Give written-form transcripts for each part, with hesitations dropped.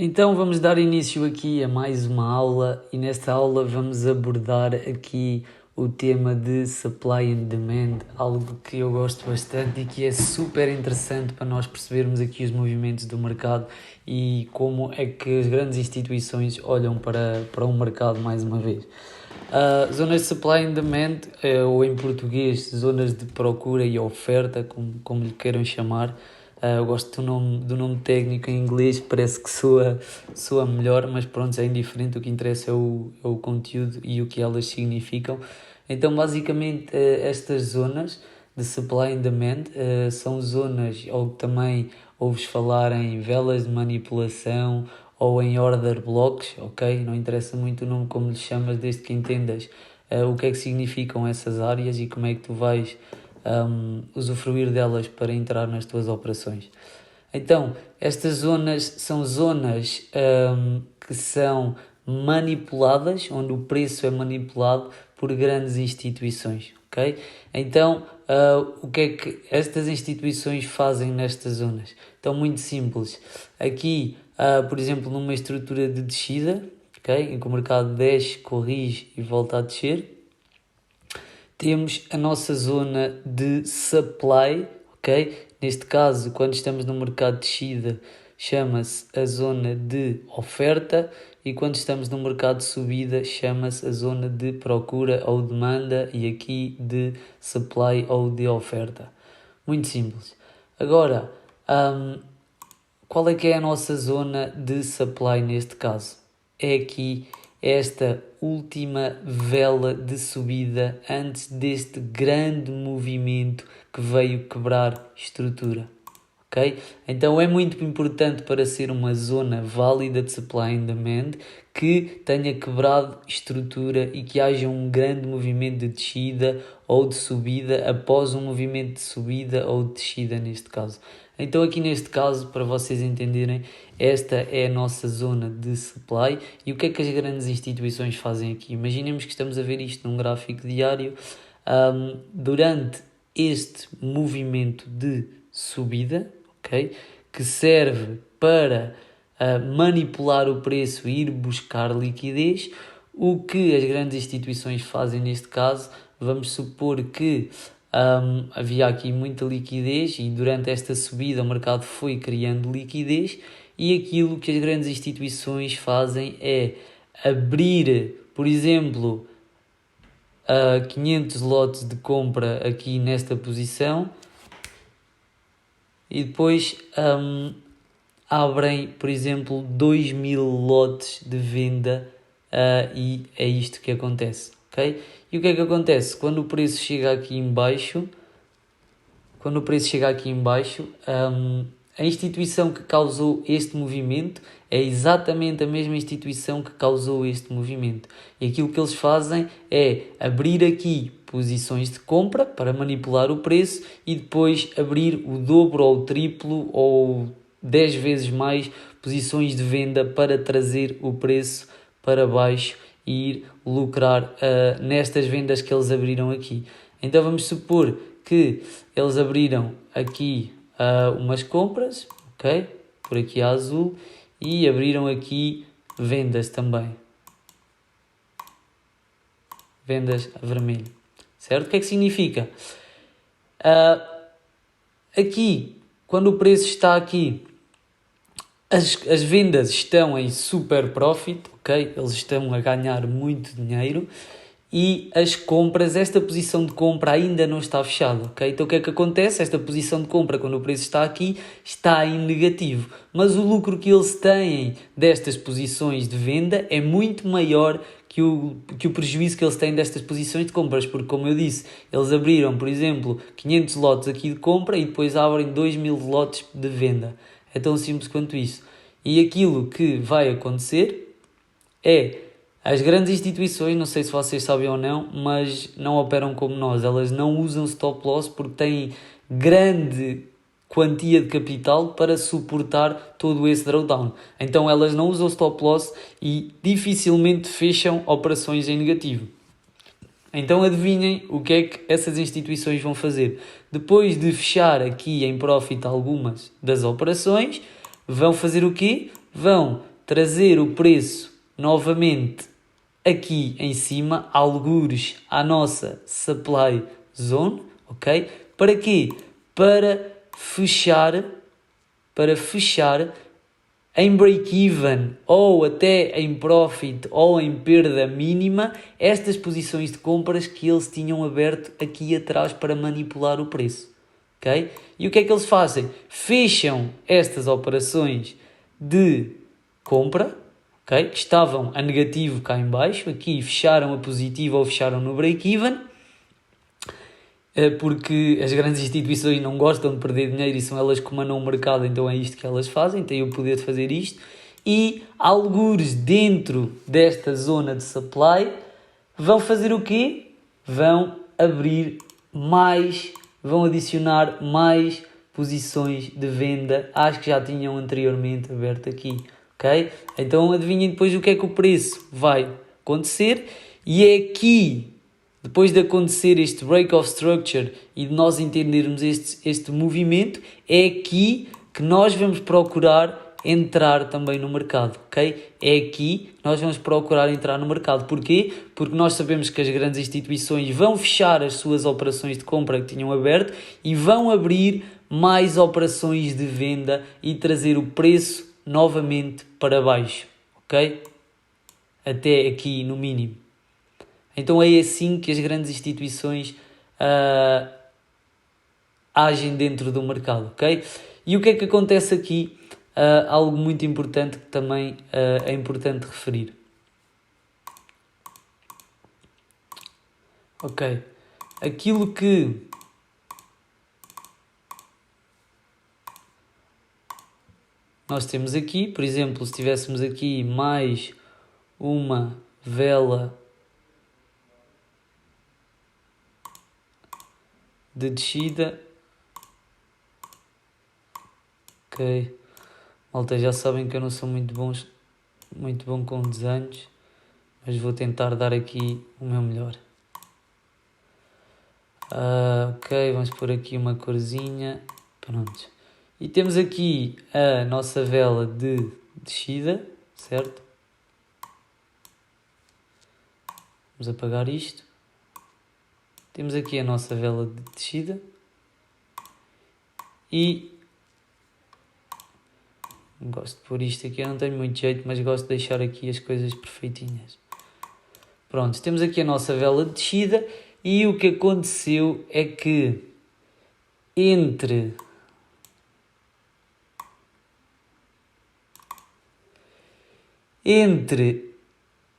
Então vamos dar início aqui a mais uma aula e nesta aula vamos abordar aqui o tema de Supply and Demand, algo que eu gosto bastante e que é super interessante para nós percebermos aqui os movimentos do mercado e como é que as grandes instituições olham para o mercado mais uma vez. Zonas de Supply and Demand, ou em português, zonas de procura e oferta, como lhe queiram chamar. Eu gosto do nome técnico em inglês, parece que soa melhor, mas pronto, é indiferente, o que interessa é o conteúdo e o que elas significam. Então, basicamente, estas zonas de supply and demand são zonas, ou também ouves falar em velas de manipulação ou em order blocks, ok? Não interessa muito o nome como lhe chamas, desde que entendas o que é que significam essas áreas e como é que tu vais usufruir delas para entrar nas tuas operações. Então, estas zonas são zonas que são manipuladas, onde o preço é manipulado por grandes instituições, ok? Então, o que é que estas instituições fazem nestas zonas? Então, muito simples. Aqui, por exemplo, numa estrutura de descida, ok? Em que o mercado desce, corrige e volta a descer, temos a nossa zona de supply, ok? Neste caso, quando estamos no mercado de descida, chama-se a zona de oferta e quando estamos no mercado de subida, chama-se a zona de procura ou demanda e aqui de supply ou de oferta. Muito simples. Agora, qual é que é a nossa zona de supply neste caso? É aqui esta última vela de subida antes deste grande movimento que veio quebrar estrutura, ok? Então é muito importante para ser uma zona válida de supply and demand que tenha quebrado estrutura e que haja um grande movimento de descida ou de subida após um movimento de subida ou de descida neste caso. Então aqui neste caso, para vocês entenderem, esta é a nossa zona de supply e o que é que as grandes instituições fazem aqui? Imaginemos que estamos a ver isto num gráfico diário. Durante este movimento de subida, okay, que serve para manipular o preço e ir buscar liquidez, o que as grandes instituições fazem neste caso, vamos supor que havia aqui muita liquidez e durante esta subida o mercado foi criando liquidez e aquilo que as grandes instituições fazem é abrir, por exemplo, 500 lotes de compra aqui nesta posição e depois abrem, por exemplo, 2000 lotes de venda e é isto que acontece, ok? E o que é que acontece? Quando o preço chega aqui em baixo, a instituição que causou este movimento é exatamente a mesma instituição que causou este movimento. E aquilo que eles fazem é abrir aqui posições de compra para manipular o preço e depois abrir o dobro ou o triplo ou 10 vezes mais posições de venda para trazer o preço para baixo e ir lucrar nestas vendas que eles abriram aqui. Então vamos supor que eles abriram aqui umas compras, ok? Por aqui a azul, e abriram aqui vendas também. Vendas a vermelho. Certo? O que é que significa? Aqui, quando o preço está aqui, as vendas estão em super profit, ok? Eles estão a ganhar muito dinheiro e as compras, esta posição de compra ainda não está fechada, ok? Então o que é que acontece? Esta posição de compra, quando o preço está aqui, está em negativo, mas o lucro que eles têm destas posições de venda é muito maior que o prejuízo que eles têm destas posições de compras, porque como eu disse, eles abriram, por exemplo, 500 lotes aqui de compra e depois abrem 2000 lotes de venda. É tão simples quanto isso. E aquilo que vai acontecer é as grandes instituições, não sei se vocês sabem ou não, mas não operam como nós. Elas não usam stop loss porque têm grande quantia de capital para suportar todo esse drawdown. Então elas não usam stop loss e dificilmente fecham operações em negativo. Então adivinhem o que é que essas instituições vão fazer. Depois de fechar aqui em profit algumas das operações, vão fazer o quê? Vão trazer o preço novamente aqui em cima, algures à nossa supply zone, ok? Para quê? Para fechar em break-even ou até em profit ou em perda mínima estas posições de compras que eles tinham aberto aqui atrás para manipular o preço, ok? E o que é que eles fazem? Fecham estas operações de compra, ok? Que estavam a negativo cá em baixo, aqui fecharam a positivo ou fecharam no break-even, porque as grandes instituições não gostam de perder dinheiro e são elas que comandam o mercado, então é isto que elas fazem, têm o poder de fazer isto. E algures dentro desta zona de supply vão fazer o quê? Vão abrir mais, vão adicionar mais posições de venda às que já tinham anteriormente aberto aqui, ok? Então adivinhem depois o que é que o preço vai acontecer, e é aqui, depois de acontecer este break of structure e de nós entendermos este movimento, é aqui que nós vamos procurar entrar também no mercado, ok? É aqui que nós vamos procurar entrar no mercado. Porquê? Porque nós sabemos que as grandes instituições vão fechar as suas operações de compra que tinham aberto e vão abrir mais operações de venda e trazer o preço novamente para baixo, ok? Até aqui no mínimo. Então é assim que as grandes instituições agem dentro do mercado, ok? E o que é que acontece aqui? Algo muito importante que também é importante referir. Ok. Aquilo que nós temos aqui, por exemplo, se tivéssemos aqui mais uma vela de descida, ok, malta, já sabem que eu não sou muito bom com desenhos, mas vou tentar dar aqui o meu melhor. Ok, vamos pôr aqui uma corzinha, pronto. E temos aqui a nossa vela de descida, certo? Vamos apagar isto. Temos aqui a nossa vela de descida. E gosto de pôr isto aqui, eu não tenho muito jeito, mas gosto de deixar aqui as coisas perfeitinhas. Pronto, temos aqui a nossa vela de descida e o que aconteceu é que entre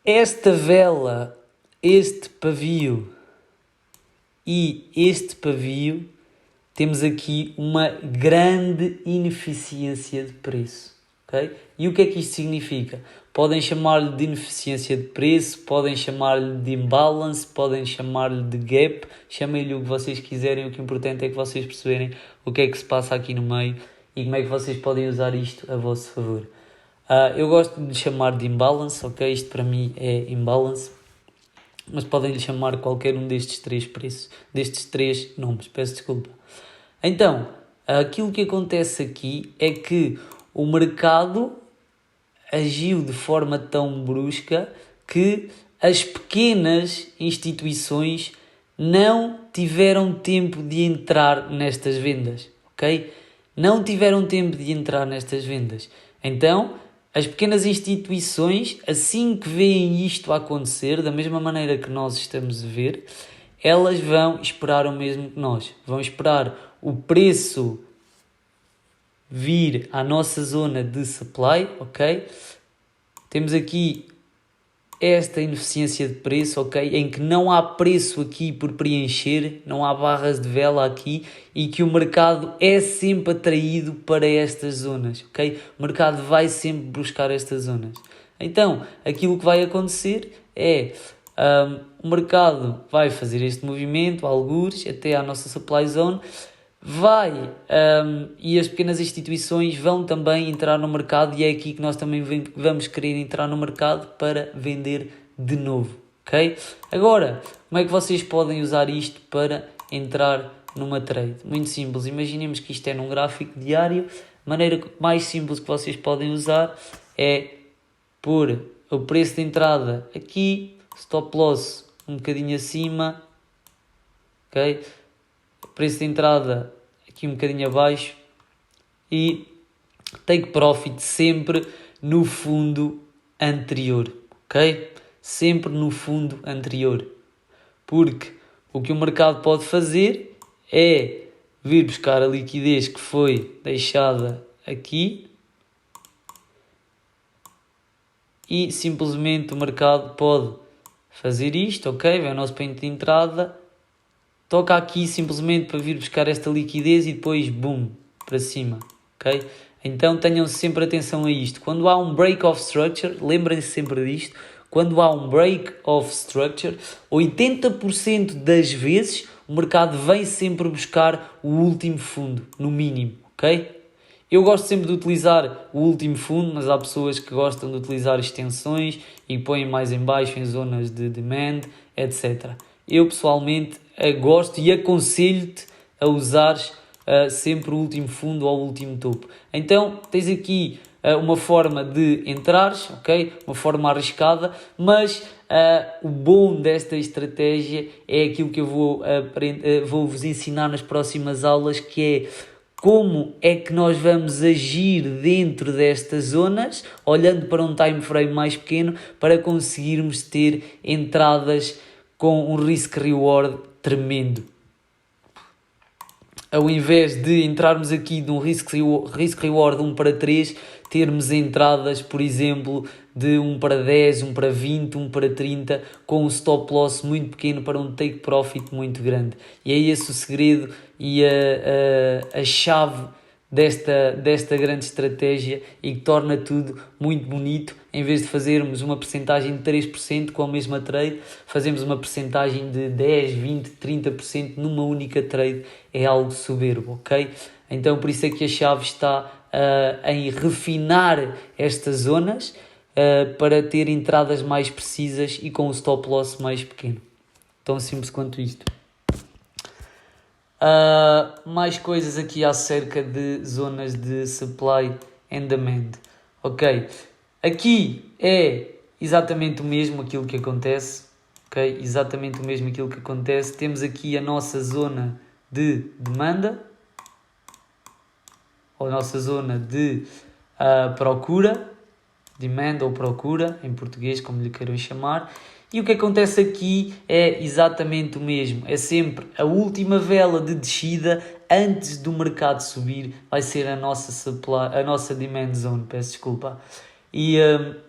esta vela, este pavio e este pavio, temos aqui uma grande ineficiência de preço, ok? E o que é que isto significa? Podem chamar-lhe de ineficiência de preço, podem chamar-lhe de imbalance, podem chamar-lhe de gap, chamem-lhe o que vocês quiserem, o que é importante é que vocês perceberem o que é que se passa aqui no meio e como é que vocês podem usar isto a vosso favor. Eu gosto de lhe chamar de imbalance, ok? Isto para mim é imbalance, mas podem lhe chamar qualquer um destes três preços, destes três nomes, peço desculpa. Então, aquilo que acontece aqui é que o mercado agiu de forma tão brusca que as pequenas instituições não tiveram tempo de entrar nestas vendas, ok? Não tiveram tempo de entrar nestas vendas. Então, as pequenas instituições, assim que veem isto a acontecer, da mesma maneira que nós estamos a ver, elas vão esperar o mesmo que nós. Vão esperar o preço vir à nossa zona de supply, ok? Temos aqui esta ineficiência de preço, ok? Em que não há preço aqui por preencher, não há barras de vela aqui e que o mercado é sempre atraído para estas zonas, ok? O mercado vai sempre buscar estas zonas. Então, aquilo que vai acontecer é o mercado vai fazer este movimento, algures, até à nossa supply zone, e as pequenas instituições vão também entrar no mercado e é aqui que nós também vamos querer entrar no mercado para vender de novo, ok? Agora, como é que vocês podem usar isto para entrar numa trade? Muito simples, imaginemos que isto é num gráfico diário, a maneira mais simples que vocês podem usar é pôr o preço de entrada aqui, stop loss um bocadinho acima, ok? Preço de entrada aqui um bocadinho abaixo e take profit sempre no fundo anterior, ok? Sempre no fundo anterior, porque o que o mercado pode fazer é vir buscar a liquidez que foi deixada aqui e simplesmente o mercado pode fazer isto, ok? Vem o nosso ponto de entrada, toca aqui simplesmente para vir buscar esta liquidez e depois, boom, para cima, ok? Então tenham sempre atenção a isto. Quando há um break of structure, lembrem-se sempre disto, quando há um break of structure, 80% das vezes o mercado vem sempre buscar o último fundo, no mínimo, ok? Eu gosto sempre de utilizar o último fundo, mas há pessoas que gostam de utilizar extensões e põem mais em baixo em zonas de demand, etc. Eu pessoalmente gosto e aconselho-te a usares sempre o último fundo ou o último topo. Então tens aqui uma forma de entrares, ok? Uma forma arriscada, mas o bom desta estratégia é aquilo que eu vou-vos ensinar nas próximas aulas, que é como é que nós vamos agir dentro destas zonas, olhando para um time frame mais pequeno, para conseguirmos ter entradas com um risk-reward tremendo. Ao invés de entrarmos aqui de um risk-reward 1 para 3, termos entradas, por exemplo, de 1 para 10, 1 para 20, 1 para 30, com um stop loss muito pequeno para um take profit muito grande. E é esse o segredo e a chave desta grande estratégia, e que torna tudo muito bonito. Em vez de fazermos uma percentagem de 3% com a mesma trade, fazemos uma percentagem de 10, 20, 30% numa única trade. É algo soberbo, ok? Então por isso é que a chave está em refinar estas zonas para ter entradas mais precisas e com o stop loss mais pequeno. Tão simples quanto isto. Mais coisas aqui acerca de zonas de supply and demand. Ok, aqui é exatamente o mesmo aquilo que acontece. Ok, exatamente o mesmo aquilo que acontece. Temos aqui a nossa zona de demanda, ou a nossa zona de procura, demand ou procura, em português, como lhe queiram chamar. E o que acontece aqui é exatamente o mesmo. É sempre a última vela de descida antes do mercado subir. Vai ser a nossa demand zone, peço desculpa. E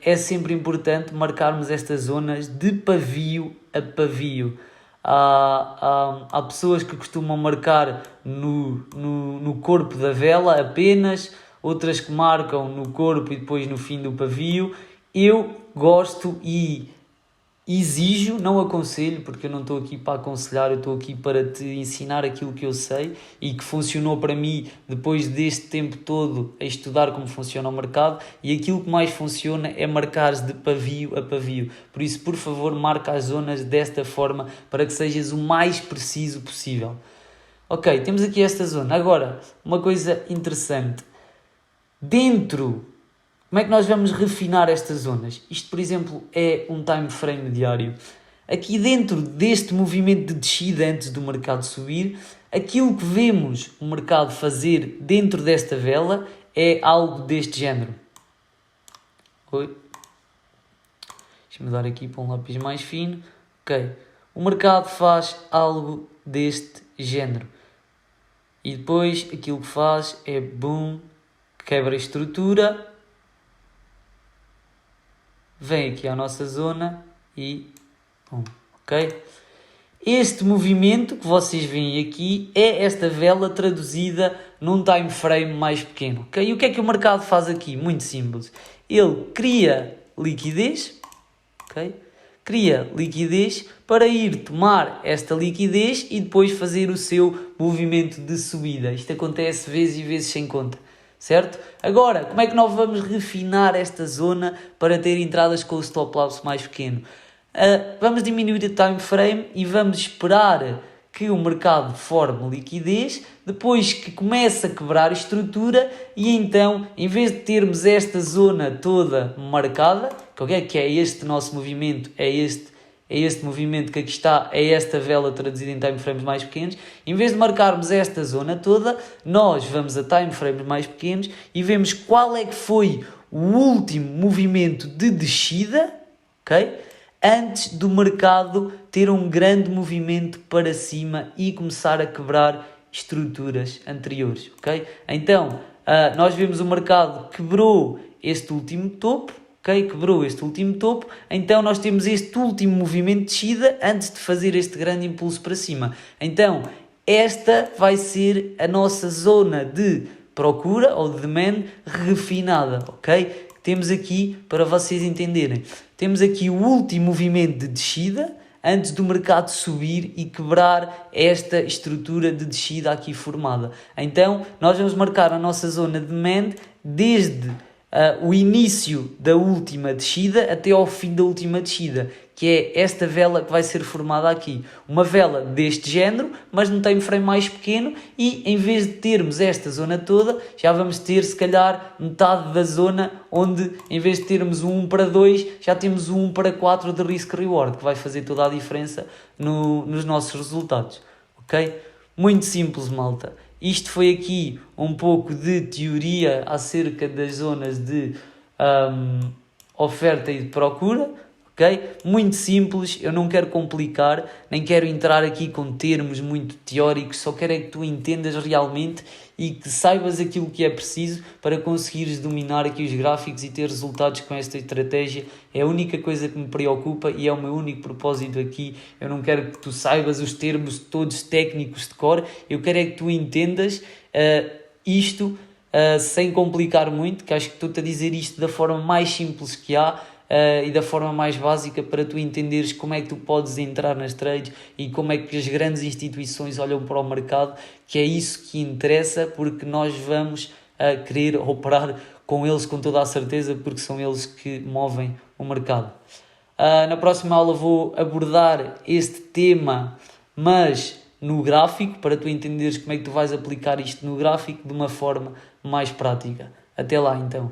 é sempre importante marcarmos estas zonas de pavio a pavio. Há pessoas que costumam marcar no corpo da vela apenas, outras que marcam no corpo e depois no fim do pavio. Eu gosto e exijo, não aconselho, porque eu não estou aqui para aconselhar, eu estou aqui para te ensinar aquilo que eu sei e que funcionou para mim depois deste tempo todo a estudar como funciona o mercado, e aquilo que mais funciona é marcares de pavio a pavio. Por isso, por favor, marca as zonas desta forma para que sejas o mais preciso possível. Ok, temos aqui esta zona. Agora, uma coisa interessante. Como é que nós vamos refinar estas zonas? Isto, por exemplo, é um time frame diário. Aqui dentro deste movimento de descida antes do mercado subir, aquilo que vemos o mercado fazer dentro desta vela é algo deste género. Oi? Deixa-me dar aqui para um lápis mais fino. Ok. O mercado faz algo deste género. E depois aquilo que faz é boom, quebra a estrutura, vem aqui à nossa zona e bom, ok? Este movimento que vocês veem aqui é esta vela traduzida num time frame mais pequeno, ok? E o que é que o mercado faz aqui? Muito simples. Ele cria liquidez, ok? Cria liquidez para ir tomar esta liquidez e depois fazer o seu movimento de subida. Isto acontece vezes e vezes sem conta. Certo? Agora, como é que nós vamos refinar esta zona para ter entradas com o stop loss mais pequeno? Vamos diminuir o time frame e vamos esperar que o mercado forme liquidez, depois que começa a quebrar estrutura e então, em vez de termos esta zona toda marcada, que é este nosso movimento, é este movimento que aqui está, é esta vela traduzida em time frames mais pequenos, em vez de marcarmos esta zona toda, nós vamos a time frames mais pequenos e vemos qual é que foi o último movimento de descida, ok? Antes do mercado ter um grande movimento para cima e começar a quebrar estruturas anteriores, ok? Então, nós vemos o mercado quebrou este último topo, ok? Quebrou este último topo, então nós temos este último movimento de descida antes de fazer este grande impulso para cima. Então, esta vai ser a nossa zona de procura ou de demand refinada, ok? Temos aqui, para vocês entenderem, temos aqui o último movimento de descida antes do mercado subir e quebrar esta estrutura de descida aqui formada. Então, nós vamos marcar a nossa zona de demand desde o início da última descida até ao fim da última descida, que é esta vela que vai ser formada aqui. Uma vela deste género, mas num time frame mais pequeno, e em vez de termos esta zona toda, já vamos ter se calhar metade da zona, onde em vez de termos um 1 para 2, já temos um 1 para 4 de risk reward, que vai fazer toda a diferença nos nossos resultados. Ok? Muito simples, malta. Isto foi aqui um pouco de teoria acerca das zonas de oferta e de procura, ok? Muito simples, eu não quero complicar, nem quero entrar aqui com termos muito teóricos, só quero é que tu entendas realmente e que saibas aquilo que é preciso para conseguires dominar aqui os gráficos e ter resultados com esta estratégia. É a única coisa que me preocupa e é o meu único propósito aqui. Eu não quero que tu saibas os termos todos técnicos de cor, eu quero é que tu entendas isto sem complicar muito, que acho que estou-te a dizer isto da forma mais simples que há, e da forma mais básica para tu entenderes como é que tu podes entrar nas trades e como é que as grandes instituições olham para o mercado, que é isso que interessa, porque nós vamos querer operar com eles com toda a certeza, porque são eles que movem o mercado. Na próxima aula vou abordar este tema, mas no gráfico, para tu entenderes como é que tu vais aplicar isto no gráfico de uma forma mais prática. Até lá então.